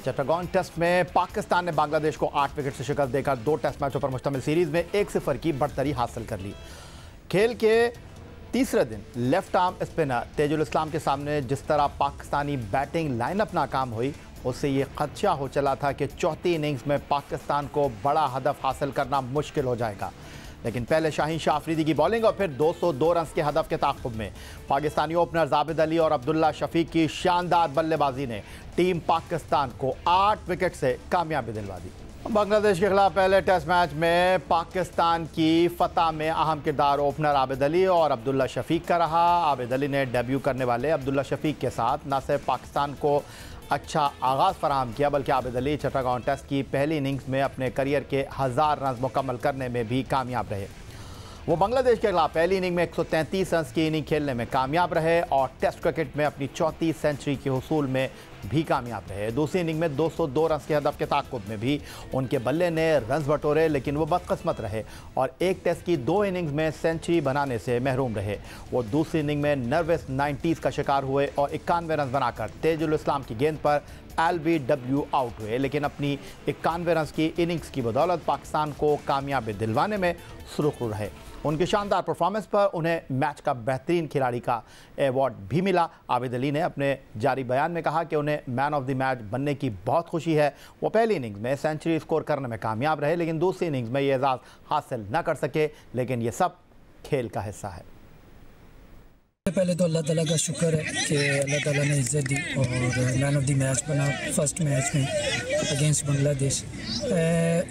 चट्टागोन test में पाकिस्तान ने बांग्लादेश को 8 विकेट से शिकस्त देकर 2 टेस्ट मैचों पर मुश्तमिल सीरीज में 1-0 की बढ़तरी हासिल कर ली। खेल के तीसरे दिन लेफ्ट आर्म स्पिनर तेजुल इस्लाम के सामने जिस तरह पाकिस्तानी बैटिंग लाइनअप नाकाम हुई, उससे ये खदशा हो चला था कि चौथी इनिंग्स में पाकिस्तान को बड़ा हदफ हासिल करना मुश्किल हो जाएगा। लेकिन पहले शाहीन शाह अफरीदी की बॉलिंग और फिर 202 रन के हदफ के ताक़ुब में पाकिस्तानी ओपनर आबिद अली और अब्दुल्ला शफीक की शानदार बल्लेबाजी ने टीम पाकिस्तान को 8 विकेट से कामयाबी दिलवा दी। बांग्लादेश के खिलाफ पहले टेस्ट मैच में पाकिस्तान की फतह में अहम किरदार ओपनर आबिद अली और अब्दुल्ला शफीक का रहा। आबिद अली ने डेब्यू करने वाले अब्दुल्ला शफीक के साथ न सिर्फ पाकिस्तान को अच्छा आगाज़ फराहम किया, बल्कि आबिद अली चट्टागोन टेस्ट की पहली इनिंग्स में अपने करियर के 1000 रन मुकम्मल करने में भी कामयाब रहे। वो बांग्लादेश के खिलाफ पहली इनिंग में 133 रन की इनिंग खेलने में कामयाब रहे और टेस्ट क्रिकेट में अपनी चौथी सेंचुरी के हुसूल में भी कामयाब रहे। दूसरी इनिंग में 202 रन के हदफ के ताक़ुब में भी उनके बल्ले ने रन बटोरे, लेकिन वो बदकिस्मत रहे और एक टेस्ट की 2 इनिंग्स में सेंचुरी बनाने से महरूम रहे। वो दूसरी इनिंग में नर्वस 90s का शिकार हुए और 91 रन बनाकर तेजुल इस्लाम की गेंद पर LBW आउट हुए, लेकिन अपनी 91 रन की इनिंग्स की बदौलत पाकिस्तान को कामयाबी दिलवाने में सुरखरू रहे। उनकी शानदार परफॉर्मेंस पर उन्हें मैच का बेहतरीन खिलाड़ी का अवार्ड भी मिला। आबिद अली ने अपने जारी बयान में कहा कि उन्हें मैन ऑफ द मैच बनने की बहुत खुशी है। वो पहली इनिंग्स में सेंचुरी स्कोर करने में कामयाब रहे, लेकिन दूसरी इनिंग्स में ये एजाज़ हासिल न कर सके, लेकिन ये सब खेल का हिस्सा है। पहले तो अल्लाह ताला का शुक्र है कि अल्लाह ताला ने इज़्ज़त दी और मैन ऑफ द मैच बना फर्स्ट मैच में अगेंस्ट बांग्लादेश।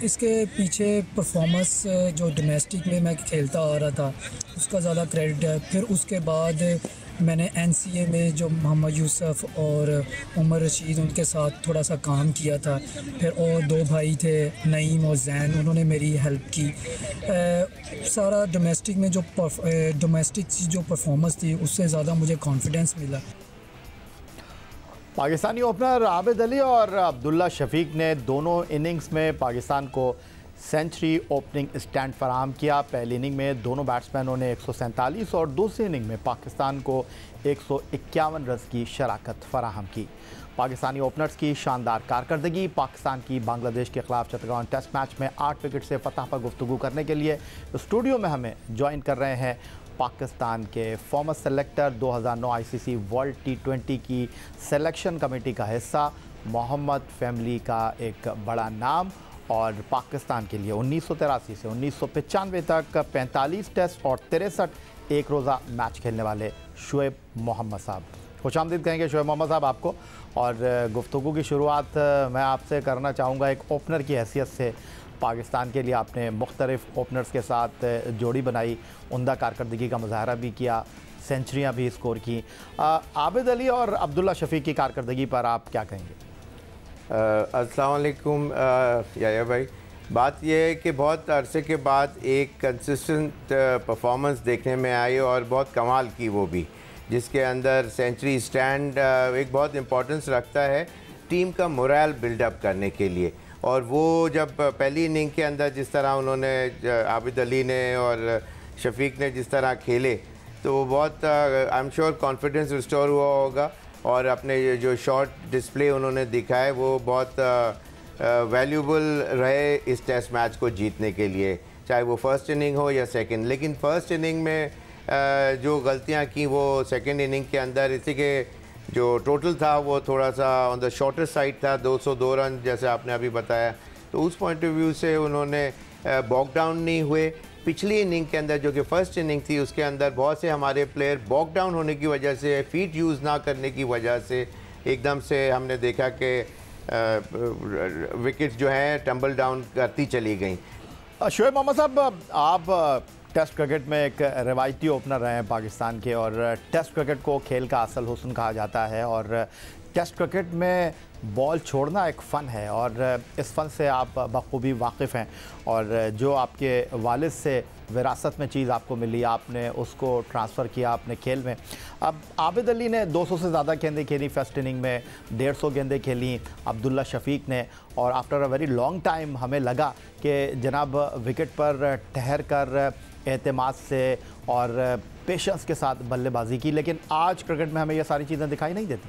इसके पीछे परफॉर्मेंस जो डोमेस्टिक में मैं खेलता आ रहा था उसका ज़्यादा क्रेडिट है। फिर उसके बाद मैंने NCA में जो मोहम्मद यूसुफ और उमर रशीद उनके साथ थोड़ा सा काम किया था। फिर और 2 भाई थे नईम और जैन, उन्होंने मेरी हेल्प की। सारा डोमेस्टिक में जो परफॉर्मेंस थी उससे ज़्यादा मुझे कॉन्फिडेंस मिला। पाकिस्तानी ओपनर आबिद अली और अब्दुल्ला शफीक ने दोनों इनिंग्स में पाकिस्तान को सेंचुरी ओपनिंग स्टैंड फराहम किया। पहली इनिंग में दोनों बैट्समैनों ने 147 और दूसरी इनिंग में पाकिस्तान को 151 रन की शराकत फराहम की। पाकिस्तानी ओपनर्स की शानदार कारकर्दगी पाकिस्तान की बांग्लादेश के खिलाफ चट्टागोन टेस्ट मैच में 8 विकेट से फतह पर गुफ्तगू करने के लिए स्टूडियो में हमें ज्वाइन कर रहे हैं पाकिस्तान के farmer selector, 2009 ICC world T20 की सिलेक्शन कमेटी का हिस्सा, मोहम्मद फैमिली का एक बड़ा नाम और पाकिस्तान के लिए 1983 से 1995 तक 45 टेस्ट और 63 एक रोज़ा मैच खेलने वाले शुएब मोहम्मद साहब। खुशामदीद कहेंगे शुएब मोहम्मद साहब आपको। और गुफ्तगू की शुरुआत मैं आपसे करना चाहूँगा एक ओपनर की हैसियत से। पाकिस्तान के लिए आपने मुख्तलिफ ओपनर्स के साथ जोड़ी बनाई, उम्दा कारकर्दगी का मुजाहरा भी किया, सेंचुरियाँ भी स्कोर की। आबिद अली और अब्दुल्ला शफीक की कारकर्दगी पर आप क्या कहेंगे? अस्सलाम वालेकुम याया भाई। बात यह है कि बहुत अरसे के बाद एक कंसिस्टेंट परफॉर्मेंस देखने में आई और बहुत कमाल की, वो भी जिसके अंदर सेंचुरी स्टैंड एक बहुत इम्पोर्टेंस रखता है टीम का मोरल बिल्डअप करने के लिए। और वो जब पहली इनिंग के अंदर जिस तरह उन्होंने आबिद अली ने और शफीक ने जिस तरह खेले, तो वो बहुत I am sure confidence restore हुआ होगा और अपने जो शॉट डिस्प्ले उन्होंने दिखाए वो बहुत वैल्यूबल रहे इस टेस्ट मैच को जीतने के लिए, चाहे वो फर्स्ट इनिंग हो या सेकंड। लेकिन फ़र्स्ट इनिंग में जो गलतियां की वो सेकंड इनिंग के अंदर, इसी के जो टोटल था वो थोड़ा सा ऑन द शॉर्टर साइड था, 202 रन जैसे आपने अभी बताया। तो उस पॉइंट ऑफ व्यू से उन्होंने बॉक डाउन नहीं हुए। पिछली इनिंग के अंदर जो कि फ़र्स्ट इनिंग थी उसके अंदर बहुत से हमारे प्लेयर बॉक डाउन होने की वजह से, फीट यूज़ ना करने की वजह से एकदम से हमने देखा कि विकेट्स जो हैं टम्बल डाउन करती चली गई। शुएब मोहम्मद साहब, आप टेस्ट क्रिकेट में एक रिवायती ओपनर रहे हैं पाकिस्तान के और टेस्ट क्रिकेट को खेल का असल हुस्न कहा जाता है और टेस्ट क्रिकेट में बॉल छोड़ना एक फ़न है और इस फ़न से आप बखूबी वाकिफ़ हैं और जो आपके वालिद से विरासत में चीज़ आपको मिली आपने उसको ट्रांसफ़र किया अपने खेल में। अब आबिद अली ने 200 से ज़्यादा गेंदें खेली फर्स्ट इनिंग में, 150 गेंदें खेली अब्दुल्ला शफीक ने और after a very long time हमें लगा कि जनाब विकेट पर ठहर कर एतमाद से और पेशेंस के साथ बल्लेबाजी की, लेकिन आज क्रिकेट में हमें ये सारी चीज़ें दिखाई नहीं देती।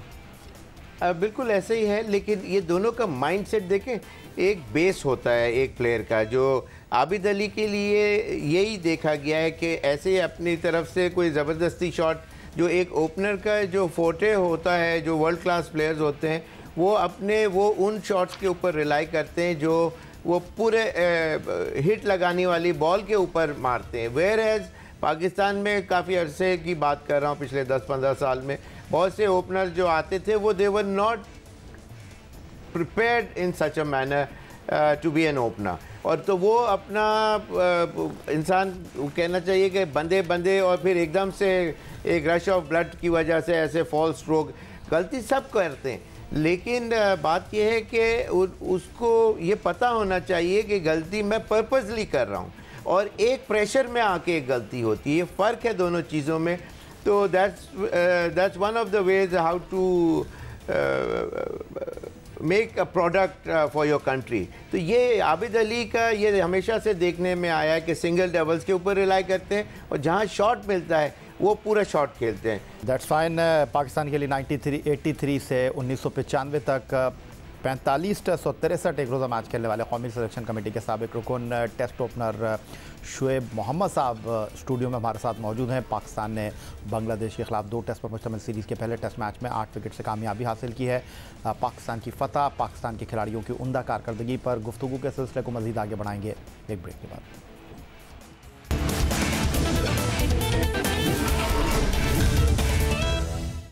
बिल्कुल ऐसे ही है, लेकिन ये दोनों का माइंडसेट देखें। एक बेस होता है एक प्लेयर का, जो आबिद अली के लिए यही देखा गया है कि ऐसे अपनी तरफ से कोई ज़बरदस्ती शॉट, जो एक ओपनर का जो फोटे होता है, जो वर्ल्ड क्लास प्लेयर्स होते हैं वो उन शॉट्स के ऊपर रिलाई करते हैं जो वो पूरे हिट लगाने वाली बॉल के ऊपर मारते हैं। वेयर एज पाकिस्तान में काफ़ी अरसे की बात कर रहा हूँ, पिछले 10-15 साल में बहुत से ओपनर्स जो आते थे वो they were not prepared in such a manner to be an opener, और तो वो अपना इंसान कहना चाहिए कि बंदे और फिर एकदम से एक रश ऑफ ब्लड की वजह से ऐसे फॉल स्ट्रोक, गलती सब करते हैं। लेकिन बात यह है कि उसको ये पता होना चाहिए कि गलती मैं पर्पसली कर रहा हूँ और एक प्रेशर में आके एक गलती होती है, फ़र्क है दोनों चीज़ों में। तो that's one of the ways how to make a product for your country. तो ये आबिद अली का ये हमेशा से देखने में आया है कि सिंगल डबल्स के ऊपर रिलाई करते हैं और जहाँ शॉट मिलता है वो पूरा शॉट खेलते हैं। That's fine. पाकिस्तान के लिए 83 से 1995 तक 45 टेस्ट और 63 एक रोज़ा मैच खेलने वाले कौमी सिलेक्शन कमेटी के साबिक रुकन टेस्ट ओपनर शुएब मोहम्मद साहब स्टूडियो में हमारे साथ मौजूद हैं। पाकिस्तान ने बांग्लादेश के खिलाफ 2 टेस्ट पर मुश्तमिल सीरीज़ के पहले टेस्ट मैच में 8 विकेट से कामयाबी हासिल की है। पाकिस्तान की फतह, पाकिस्तान के खिलाड़ियों की उम्दा कारकर्दगी पर गुफ्तगू के सिलसिले को मज़ीद आगे बढ़ाएंगे एक ब्रेक के बाद।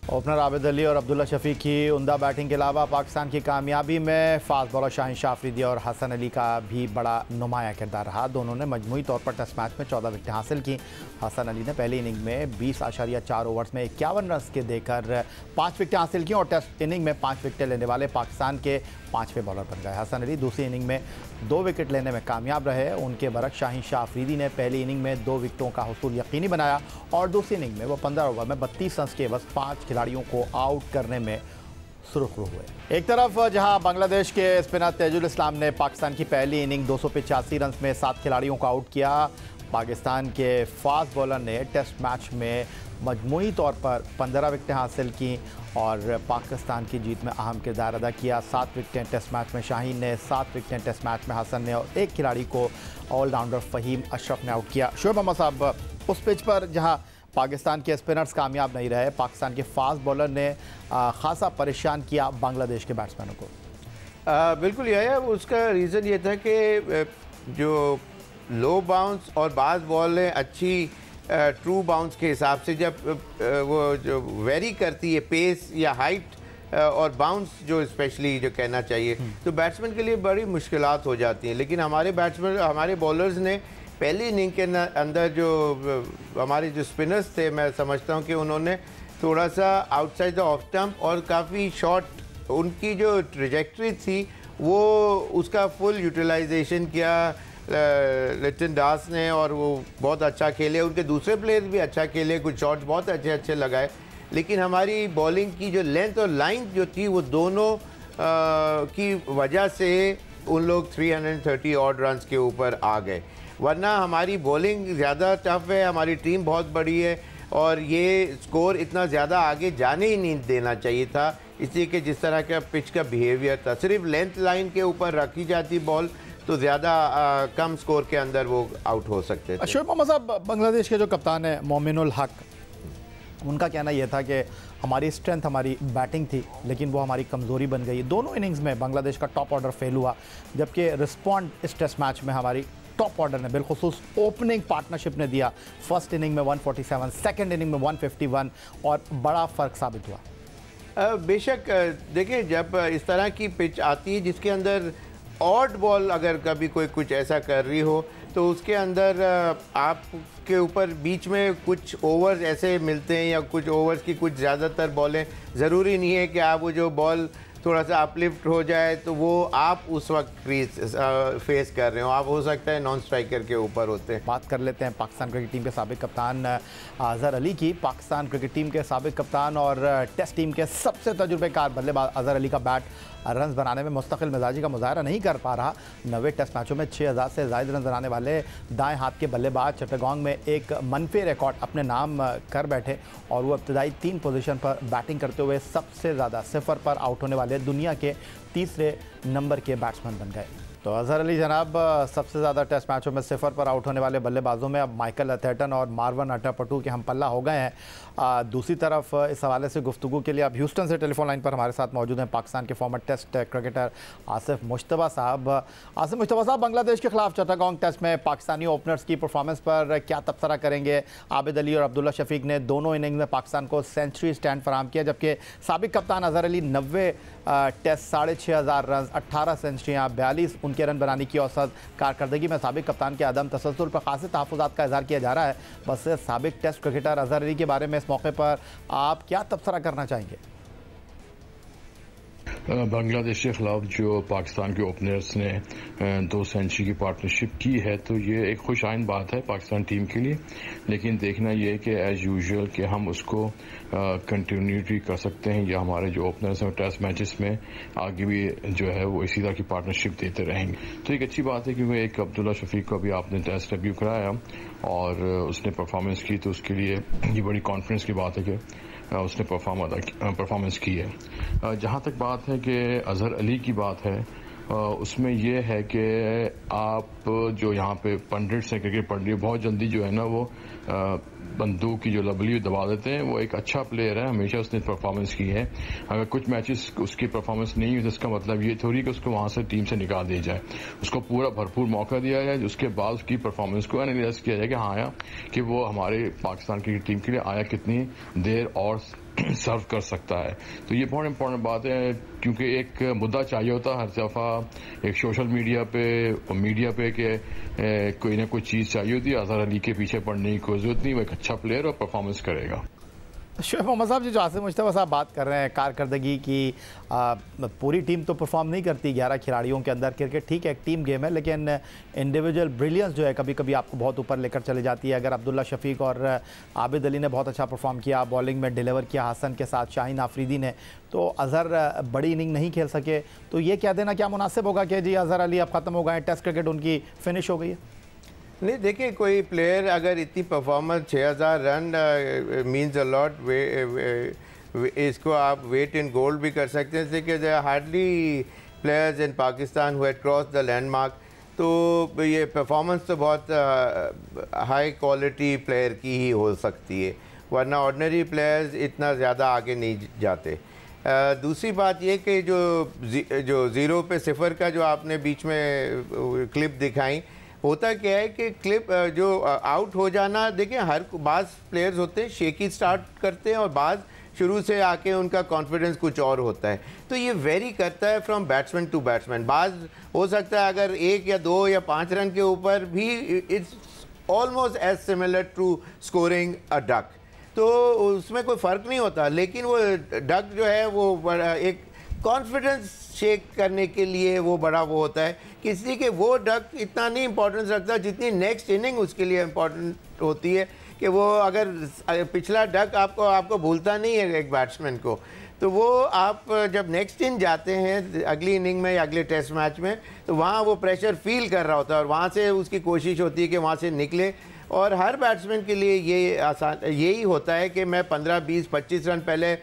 ओपनर आबिद अली और अब्दुल्ला शफीक की उम्दा बैटिंग के अलावा पाकिस्तान की कामयाबी में फास्ट बॉलर शाहीन शाह अफरीदी और हसन अली का भी बड़ा नुमाया किरदार रहा। दोनों ने मजमूई तौर पर टेस्ट मैच में 14 विकेटें हासिल की। हसन अली ने पहली इनिंग में 20.4 ओवर्स में 51 रन के देकर 5 विकेटें हासिल की और टेस्ट इनिंग में 5 विकेटें लेने वाले पाकिस्तान के 5वें बॉलर बन गए। हसन अली दूसरी इनिंग में 2 विकेट लेने में कामयाब रहे। उनके बरक्स शाहीन शाह अफरीदी ने पहली इनिंग में 2 विकेटों का हुसूल यकीनी बनाया और दूसरी इनिंग में वो 15 ओवर में 32 रन के बस 5 खिलाड़ियों को आउट करने में सुरखरू हुए। एक तरफ जहां बांग्लादेश के स्पिनर तेजुल इस्लाम ने पाकिस्तान की पहली इनिंग 285 रन में 7 खिलाड़ियों को आउट किया, पाकिस्तान के फास्ट बॉलर ने टेस्ट मैच में मजमूई तौर पर 15 विकेटें हासिल की और पाकिस्तान की जीत में अहम किरदार अदा किया। 7 विकेटें टेस्ट मैच में शाहीन ने, 7 विकेटें टेस्ट मैच में हसन ने और एक खिलाड़ी को ऑलराउंडर फ़हीम अशरफ ने आउट किया। शुएब मोहम्मद साहब, उस पिच पर जहां पाकिस्तान के स्पिनर्स कामयाब नहीं रहे, पाकिस्तान के फास्ट बॉलर ने खासा परेशान किया बांग्लादेश के बैट्समैनों को। बिल्कुल यही है। उसका रीज़न ये था कि जो लो बाउंस और बाज़ बॉलें अच्छी ट्रू बाउंस के हिसाब से जब वो जो वेरी करती है पेस या हाइट और बाउंस जो स्पेशली जो कहना चाहिए, तो बैट्समैन के लिए बड़ी मुश्किलात हो जाती हैं। लेकिन हमारे बॉलर्स ने पहली इनिंग के अंदर जो हमारे जो स्पिनर्स थे, मैं समझता हूं कि उन्होंने थोड़ा सा आउटसाइड द ऑफ स्टंप और काफ़ी शॉर्ट उनकी जो ट्रेजेक्ट्री थी वो उसका फुल यूटिलाइजेशन किया लिटन दास ने, और वो बहुत अच्छा खेले। उनके दूसरे प्लेयर्स भी अच्छा खेले, कुछ शॉट्स बहुत अच्छे लगाए। लेकिन हमारी बॉलिंग की जो लेंथ और लाइन जो थी वो दोनों की वजह से उन लोग 330 ऑड रन के ऊपर आ गए। वरना हमारी बॉलिंग ज़्यादा टफ है, हमारी टीम बहुत बड़ी है और ये स्कोर इतना ज़्यादा आगे जाने ही नहीं देना चाहिए था, इसलिए कि जिस तरह का पिच का बिहेवियर था। सिर्फ लेंथ लाइन के ऊपर रखी जाती बॉल तो ज़्यादा कम स्कोर के अंदर वो आउट हो सकते थे। शुएब मोहम्मद साहब, बांग्लादेश के जो कप्तान है मोमिनुल हक, उनका कहना यह था कि हमारी स्ट्रेंथ हमारी बैटिंग थी लेकिन वो हमारी कमज़ोरी बन गई। दोनों इनिंग्स में बांग्लादेश का टॉप ऑर्डर फेल हुआ, जबकि रिस्पॉन्ड इस टेस्ट मैच में हमारी टॉप ऑर्डर ने बिलखुसूस ओपनिंग पार्टनरशिप ने दिया। फर्स्ट इनिंग में 147, सेकंड इनिंग में 151 और बड़ा फ़र्क साबित हुआ। बेशक देखिए, जब इस तरह की पिच आती है जिसके अंदर ऑड बॉल अगर कभी कोई कुछ ऐसा कर रही हो तो उसके अंदर आपके ऊपर बीच में कुछ ओवर्स ऐसे मिलते हैं या कुछ ओवर्स की कुछ ज़्यादातर बॉलें, ज़रूरी नहीं है कि आप वो जो बॉल थोड़ा सा अपलिफ्ट हो जाए तो वो आप उस वक्त फेस कर रहे हो, आप हो सकता है नॉन स्ट्राइकर के ऊपर होते हैं। बात कर लेते हैं पाकिस्तान क्रिकेट टीम के साबिक कप्तान अजहर अली की। पाकिस्तान क्रिकेट टीम के साबिक कप्तान और टेस्ट टीम के सबसे तजुर्बेकार बल्लेबाज अजहर अली का बैट रन बनाने में मुस्तकिल मिजाजी का मुजाहरा नहीं कर पा रहा। 90 टेस्ट मैचों में 6000 से ज़ायद रन बनाने वाले दाएं हाथ के बल्लेबाज चिट्टागोंग में एक मनफी रिकॉर्ड अपने नाम कर बैठे और वो इब्तदाई 3 पोजीशन पर बैटिंग करते हुए सबसे ज़्यादा 0 पर आउट होने वाले दुनिया के तीसरे नंबर के बैट्समैन बन गए। तो अजहर अली जनाब, सबसे ज़्यादा टेस्ट मैचों में 0 पर आउट होने वाले बल्लेबाजों में अब माइकल अथर्टन और मार्वन अटापटू के हम पल्ला हो गए हैं। दूसरी तरफ इस हवाले से गुफ्तगू के लिए अब ह्यूस्टन से टेलीफोन लाइन पर हमारे साथ मौजूद हैं पाकिस्तान के former test cricketer Asif Mushtaba साहब। आसिफ मुश्तबा साहब, बांग्लादेश के खिलाफ चिट्टागोंग टेस्ट में पाकिस्तानी ओपनर्स की परफॉर्मेंस पर क्या तबसरा करेंगे? आबिद अली और अब्दुल्ला शफीक ने दोनों इनिंग में पाकिस्तान को सेंचुरी स्टैंड फराहम किया, जबकि साबिक कप्तान अजहर अली 90 टेस्ट 6500 रन, 18 सेंचुरियाँ, 42 उनके रन बनाने की औसत कारकर्दगी में साबिक कप्तान के अदम तसल्सल पर खासे तहफ़्फ़ुज़ात का इज़हार किया जा रहा है। बस साबिक टेस्ट क्रिकेटर अजहर अली के बारे में इस मौके पर आप क्या तबसरा करना चाहेंगे? बांग्लादेश के खिलाफ जो पाकिस्तान के ओपनर्स ने 2 सेंचुरी की पार्टनरशिप की है, तो ये एक खुश आइन बात है पाकिस्तान टीम के लिए। लेकिन देखना ये है कि एज़ यूजुअल कि हम उसको कंटिन्यूटी कर सकते हैं या हमारे जो ओपनर्स हैं टेस्ट मैचेस में आगे भी जो है वो इसी तरह की पार्टनरशिप देते रहेंगे। तो एक अच्छी बात है क्योंकि एक अब्दुल्ला शफीक को भी आपने टेस्ट डेब्यू कराया और उसने परफॉर्मेंस की, तो उसके लिए ये बड़ी कॉन्फिडेंस की बात है कि उसने परफॉर्मेंस की है। जहाँ तक बात है कि अजहर अली की बात है, उसमें यह है कि आप जो यहाँ पे पंडिट्स हैं, क्रिकेट पंडित, बहुत जल्दी जो है ना वो बंदूक की जो लबली दबा देते हैं। वो एक अच्छा प्लेयर है, हमेशा उसने परफॉर्मेंस की है। अगर कुछ मैचेस उसकी परफॉर्मेंस नहीं हुई तो इसका मतलब ये थोड़ी कि उसको वहाँ से टीम से निकाल दिया जाए। उसको पूरा भरपूर मौका दिया जाए, उसके बाद उसकी परफॉर्मेंस को एनालाइज किया जाए कि हाँ आया कि वो हमारे पाकिस्तान की टीम के लिए आया कितनी देर और सर्व कर सकता है। तो ये बहुत इंपॉर्टेंट बात है क्योंकि एक मुद्दा चाहिए होता हर दफ़ा एक सोशल मीडिया पे कि कोई ना कोई चीज़ चाहिए होती है। अजहर अली के पीछे पड़ने की कोई जरूरत नहीं, वो एक अच्छा प्लेयर और परफॉर्मेंस करेगा। शोएब मोहम्मद साहब, जो आसिफ मुश्तबा साहब बात कर रहे हैं कारकर्दगी की, पूरी टीम तो परफॉर्म नहीं करती 11 खिलाड़ियों के अंदर। क्रिकेट ठीक है, एक टीम गेम है, लेकिन इंडिविजुअल ब्रिलियंस जो है कभी कभी आपको बहुत ऊपर लेकर चले जाती है। अगर अब्दुल्ला शफीक और आबिद अली ने बहुत अच्छा परफॉर्म किया, बॉलिंग में डिलीवर किया हसन के साथ शाहीन आफरीदी ने, तो अजहर बड़ी इनिंग नहीं खेल सके, तो ये कह देना क्या मुनासिब होगा कि जी अजहर अली अब ख़त्म हो गए, टेस्ट क्रिकेट उनकी फिनिश हो गई है? नहीं, देखिए कोई प्लेयर अगर इतनी performance 6000 run means a lot, इसको आप वेट इन गोल्ड भी कर सकते हैं। कि there hardly players in Pakistan who had cross the landmark. तो ये परफॉर्मेंस तो बहुत हाई क्वालिटी प्लेयर की ही हो सकती है, वरना ऑर्डिनरी प्लेयर्स इतना ज़्यादा आगे नहीं जाते। दूसरी बात ये कि जो 0 पे 0 का जो आपने बीच में क्लिप दिखाई, होता क्या है कि क्लिप जो आउट हो जाना, देखिए हर बाज़ प्लेयर्स होते हैं शेकी स्टार्ट करते हैं और बाज़ शुरू से आके उनका कॉन्फिडेंस कुछ और होता है। तो ये वेरी करता है फ्रॉम बैट्समैन टू बैट्समैन। बाज़ हो सकता है अगर 1 या 2 या 5 रन के ऊपर भी it's almost as similar to scoring a duck, तो उसमें कोई फ़र्क नहीं होता। लेकिन वो डक जो है वो बड़ा एक कॉन्फिडेंस शेक करने के लिए वो बड़ा वो होता है, किसी के वो डक इतना नहीं इंपॉर्टेंस रखता जितनी नेक्स्ट इनिंग उसके लिए इम्पॉर्टेंट होती है। कि वो अगर पिछला डक आपको भूलता नहीं है एक बैट्समैन को, तो वो आप जब नेक्स्ट इन जाते हैं अगली इनिंग में या अगले टेस्ट मैच में, तो वहाँ वो प्रेशर फील कर रहा होता है और वहाँ से उसकी कोशिश होती है कि वहाँ से निकले। और हर बैट्समैन के लिए ये आसान यही होता है कि मैं 15, 20, 25 रन पहले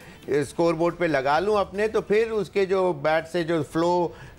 स्कोर बोर्ड पे लगा लूँ अपने, तो फिर उसके जो बैट से जो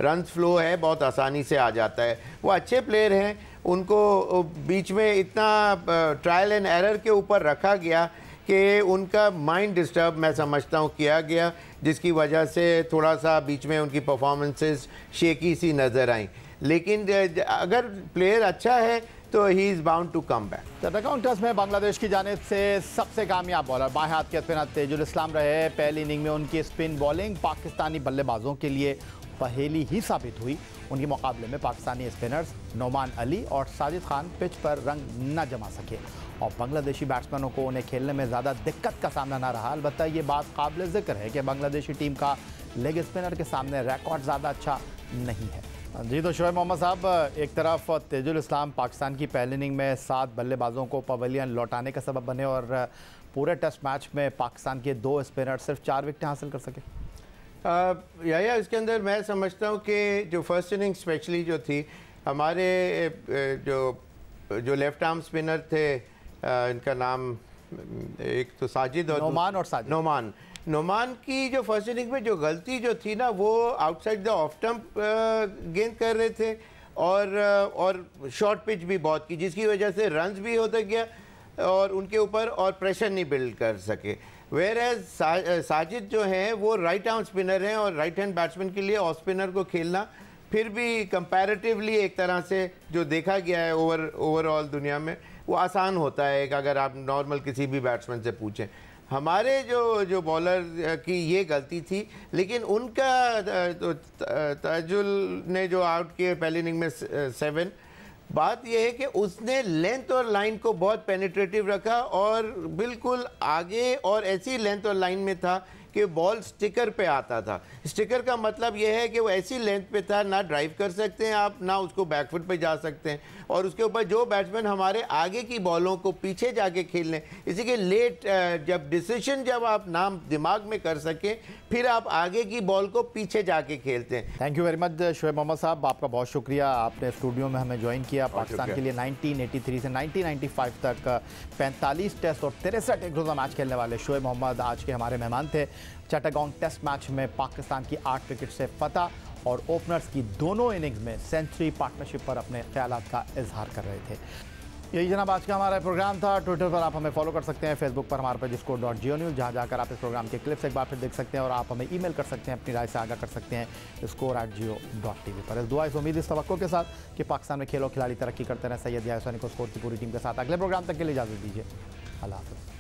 रन फ्लो है बहुत आसानी से आ जाता है। वो अच्छे प्लेयर हैं, उनको बीच में इतना ट्रायल एंड एरर के ऊपर रखा गया कि उनका माइंड डिस्टर्ब मैं समझता हूँ किया गया, जिसकी वजह से थोड़ा सा बीच में उनकी परफॉर्मेंसेस शेकी सी नज़र आई। लेकिन अगर प्लेयर अच्छा है तो he is bound to come back. Chittagong test में बांग्लादेश की जानिब से सबसे कामयाब बॉलर बाएं हाथ के स्पिनर तेजुल इस्लाम रहे। पहली इनिंग में उनकी स्पिन बॉलिंग पाकिस्तानी बल्लेबाजों के लिए पहेली ही साबित हुई। उनके मुकाबले में पाकिस्तानी स्पिनर्स नोमान अली और साजिद खान पिच पर रंग न जमा सके और बांग्लादेशी बैट्समैनों को उन्हें खेलने में ज़्यादा दिक्कत का सामना न रहा। अलबत्ता ये बात काबिल ज़िक्र है कि बांग्लादेशी टीम का लेग स्पिनर के सामने रिकॉर्ड ज़्यादा अच्छा नहीं है। जी, तो शोएब मोहम्मद साहब, एक तरफ तेजुल इस्लाम पाकिस्तान की पहली इनिंग में 7 बल्लेबाजों को पवेलियन लौटाने का सबब बने और पूरे टेस्ट मैच में पाकिस्तान के 2 स्पिनर सिर्फ 4 विकेटें हासिल कर सके। या इसके अंदर मैं समझता हूँ कि जो फर्स्ट इनिंग स्पेशली जो थी, हमारे जो लेफ्ट आर्म स्पिनर थे, इनका नाम एक तो साजिद और नोमान और साजिद। नोमान की जो फर्स्ट इनिंग में जो गलती जो थी ना, वो आउटसाइड द ऑफ स्टंप गेंद कर रहे थे और शॉर्ट पिच भी बहुत की, जिसकी वजह से रन्स भी होता गया और उनके ऊपर और प्रेशर नहीं बिल्ड कर सके। वेयर एज साजिद जो हैं वो राइट आर्म स्पिनर हैं और राइट हैंड बैट्समैन के लिए ऑफ स्पिनर को खेलना फिर भी कंपैरेटिवली एक तरह से जो देखा गया है ओवरऑल दुनिया में, वो आसान होता है कि अगर आप नॉर्मल किसी भी बैट्समैन से पूछें। हमारे जो बॉलर की ये गलती थी, लेकिन उनका तो ताजुल ने जो आउट किए पहली इनिंग में 7, बात यह है कि उसने लेंथ और लाइन को बहुत पेनिट्रेटिव रखा और बिल्कुल आगे, और ऐसी लेंथ और लाइन में था कि बॉल स्टिकर पे आता था। स्टिकर का मतलब यह है कि वो ऐसी लेंथ पे था, ना ड्राइव कर सकते हैं आप, ना उसको बैकफुट पे जा सकते हैं, और उसके ऊपर जो बैट्समैन हमारे आगे की बॉलों को पीछे जाके खेलने, इसी के लेट जब डिसीजन जब आप नाम दिमाग में कर सकें, फिर आप आगे की बॉल को पीछे जाके खेलते हैं। Thank you very much Shoaib Mohammad साहब, आपका बहुत शुक्रिया, आपने स्टूडियो में हमें ज्वाइन किया। पाकिस्तान के लिए 1983 से 1995 तक 45 टेस्ट और 63 एक रोज़ा मैच खेलने वाले शोएब मोहम्मद आज के हमारे मेहमान थे। चट्टागोंग टेस्ट मैच में पाकिस्तान की 8 विकेट से फतह और ओपनर्स की दोनों इनिंग्स में सेंचुरी पार्टनरशिप पर अपने ख्यालात का इजहार कर रहे थे। यही जनाब आज का हमारा प्रोग्राम था। ट्विटर पर आप हमें फॉलो कर सकते हैं, फेसबुक पर हमारे पेज score.geo-news, जहाँ जाकर आप इस प्रोग्राम के क्लिप्स एक बार फिर देख सकते हैं, और आप हमें ईमेल कर सकते हैं, अपनी राय से आगाह कर सकते हैं score@geo.tv पर। इस दुआ इस उम्मीद इस तवक्को के साथ कि पाकिस्तान में खेलों खिलाड़ी तरक्की करते रहे। सैयद यासवानी को स्कोर की पूरी टीम के साथ अगले प्रोग्राम तक के लिए इजाज़त दीजिए। अल्लाह हाफ़िज़।